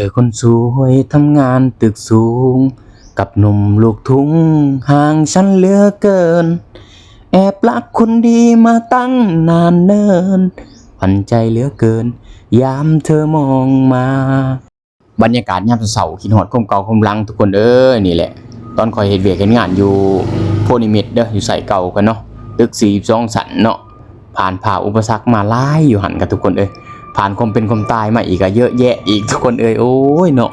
อคนสวยทำงานตึกสูงกับหนุ่มลูกทุ่งห่างฉันเหลือเกินแอบรักคนดีมาตั้งนานเนิ่นฝันใจเหลือเกินยามเธอมองมาบรรยากาศยามเสาร์คิดฮอดความเก่าความหลังทุกคนนี่แหละตอนคอยเฮ็ดเวียกเฮ็ดงานอยู่โพนิมิตเด้ออยู่ใส่เก่ากันเนาะตึก42ชั้นเนาะผ่าอุปสรรคมาหลายอยู่หั่นกับทุกคนผ่านความเป็นความตายมาอีกก็เยอะแยะอีกทุกคนโอ้ยเนาะ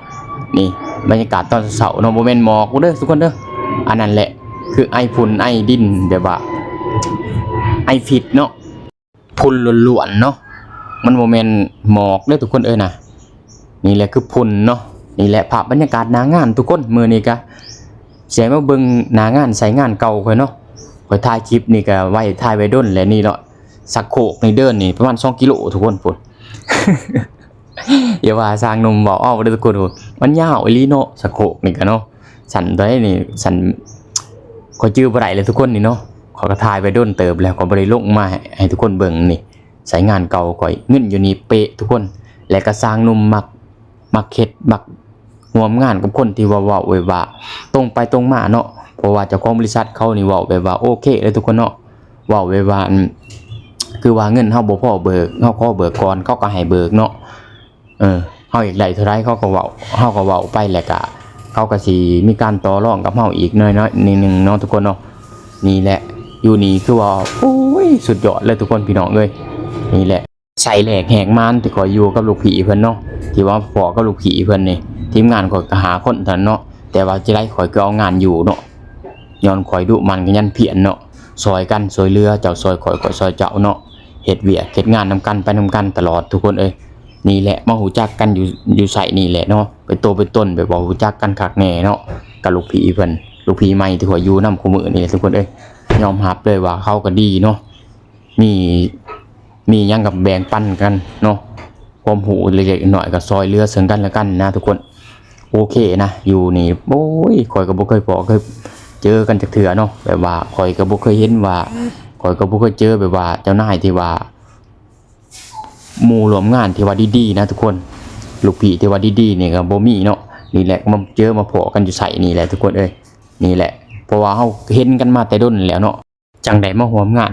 นี่บรรยากาศตอนเสาร์เนาะบ่แม่นหมอกเด้อทุกคนอันนั้นแหละคือไอฝุ่นไอดินแบบว่าไอฟิตเนาะฝุ่นล้วนๆเนาะมันบ่แม่นหมอกเด้อทุกคนนะนี่แหละคือฝุ่นเนาะนี่แหละภาพบรรยากาศหน้างานทุกคนมื้อนี้ก็สิมาเบิ่งหน้างานใส่งานเก่าค่อยเนาะค่อยถ่ายคลิปนี่ก็ไว้ถ่ายไว้ด้นแหละนี่เนาะสักโคกในเดินนี่ประมาณ2กิโลทุกคนพุ่น อย่าว่าสร้างนมบอกอ้าวทุกคนมันยาวอีหลีเนาะสักโคกนี่ก็เนาะสั่นได้นี่สั่นขอจื้อบ่ได้เลยทุกคนนี่เนาะขอกระทายไปด้นเติบแล้วก็บ่ได้ลงมาให้ทุกคนเบิ่งนี่ใช้งานเก่าก่อยเงินอยู่นี่เป๊ะทุกคนและก็สร้างนมมักเฮ็ดมักร่วมงานกับคนที่เว้าไว้ว่าตรงไปตรงมาเนาะเพราะว่าเจ้าของบริษัทเขานี่เว้าไว้ว่าโอเคเลยทุกคนเนาะเว้าไว้ว่าคือว่าเงินเฮาบ่พอเบิกเฮาขอเบิกก่อนเขาก็ให้เบิกเนาะเฮาอยากได้เท่าไรเขาก็เว้าไปแหละก็เขาก็สิมีการต่อรองกับเฮาอีกน้อยๆนิดนึงเนาะทุกคนเนาะนี่แหละอยู่นี่คือว่าโอ้ยสุดยอดเลยทุกคนพี่น้องเอ้ยนี่แหละใส่แหลกแหกมานที่ขออยู่กับลูกผีเพิ่นเนาะที่ว่าพอกับลูกผีเพิ่นนี่ทีมงานข่อยก็หาคนเท่านั้นเนาะแต่ว่าจะได้ข่อยก็เอางานอยู่เนาะย้อนข่อยดุมันก็ยันเพียรเนาะซอยกันซอยเรือเจ้าซอยข่อยก็ซอยเจ้าเนาะเฮ็ดเวียกเฮ็ดงานนำกันไปนำกันตลอดทุกคนนี่แหละมาหูจักกันอยู่ใส่นี่แหละเนาะเป็นตัวเป็นต้นแบบว่าหูจักกันคักแน่เนาะกับลูกผีเพิ่นลูกผีใหม่ที่ข่อยอยู่นำคู่มื้อนี่ทุกคนยอมรับเลยว่าเขาก็ดีเนาะมีหยังกับแบ่งปันกันเนาะความหูเล็กๆน้อยๆก็ซอยเรือซึ่งกันและกันนะทุกคนโอเคนะอยู่นี่โอ้ยข่อยก็บ่เคยพอเคยเจอกันจักเทื่อเนาะแบบว่าข่อยก็บ่เคยเห็นว่าข่อยก็บ่เคยเจอแบบว่าเจ้านายที่ว่าหมู่ร่วมงานที่ว่าดีๆนะทุกคนลูกพี่ที่ว่าดีๆนี่ก็บ่มีเนาะนี่แหละมาเจอมาพอกันอยู่ใส่นี่แหละทุกคนนี่แหละเพราะว่าเฮาเห็นกันมาแต่ด้นแล้วเนาะจังได๋มาร่วมงาน